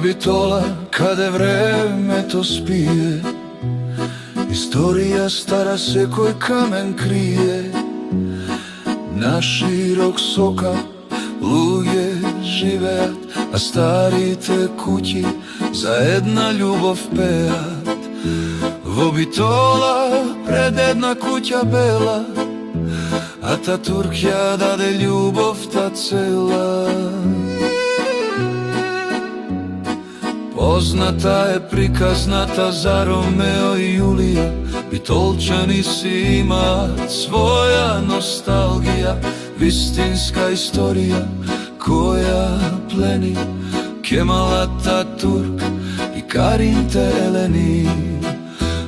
битола каде времето спие, историја стара секој камен крие. На широк сокак луѓе живеат, а старите куќи за една љубов пеат. Во битола пред една куќа бела, Ататурк ја даде љубовта цела. Позната е приказната за Ромео и Јулија, битолчани си имаат своја носталгија, вистинска историја која плени Кемал Ататурк и Каринте Елени.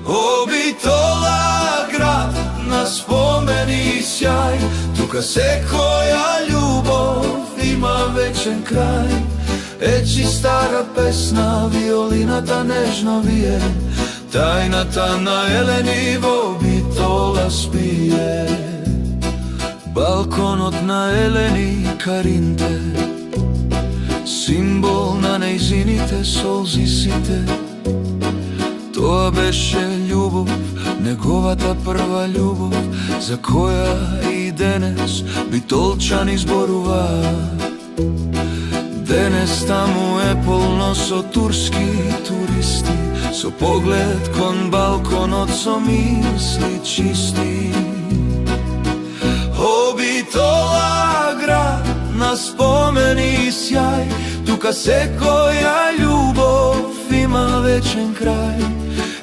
О, Битола, град на спомени и сјај, тука секоја љубов има вечен крај. Ечи стара песна, виолината нежно вие, тајната на Елени во Битола спие. Балконот на Елени и Каринте, символ на нејзините солзи сите. Тоа беше љубов, неговата прва љубов, за која и денес битолчани зборуваат. Денес таму е полно со турски туристи, со поглед кон балконот, со мисли чисти. О, Битола, град на спомени и сјај, тука секоја љубов има вечен крај.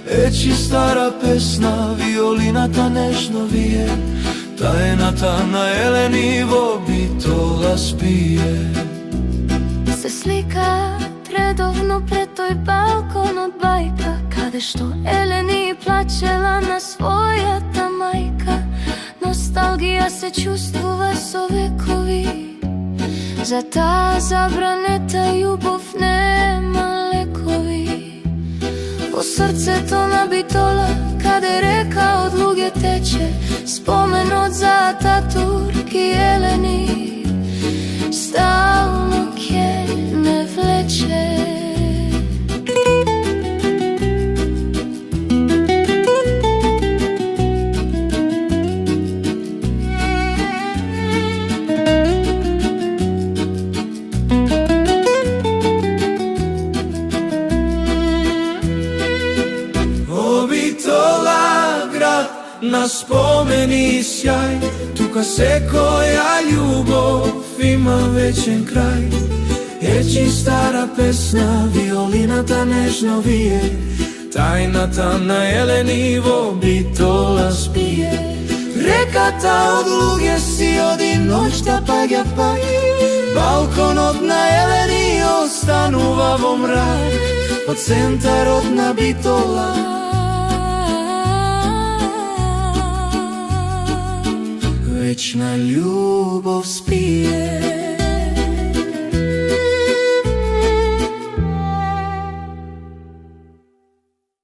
Ечи стара песна, виолината нежно вие, тајната на Елени во Битола спие. Се сликаат редовно пред тој балкон од бајка, каде што Елени плачела на својата мајка. Носталгија се чувствува со векови, за таа забранета љубов нема лекови. Во срцето на Битола, каде река од луѓе тече, споменот за Ататурк и Елени стално ќе не влече. О, Битола, град на спомени и сјај, тука секоја љубов има вечен крај. Ечи стара песна, виолината нежно вие, тајната на Елени во Битола спие. Реката од луѓе си оди, ноќта паѓа пак, балконот на Елени останува во мрак. Од центарот на Битола вечна љубов спие.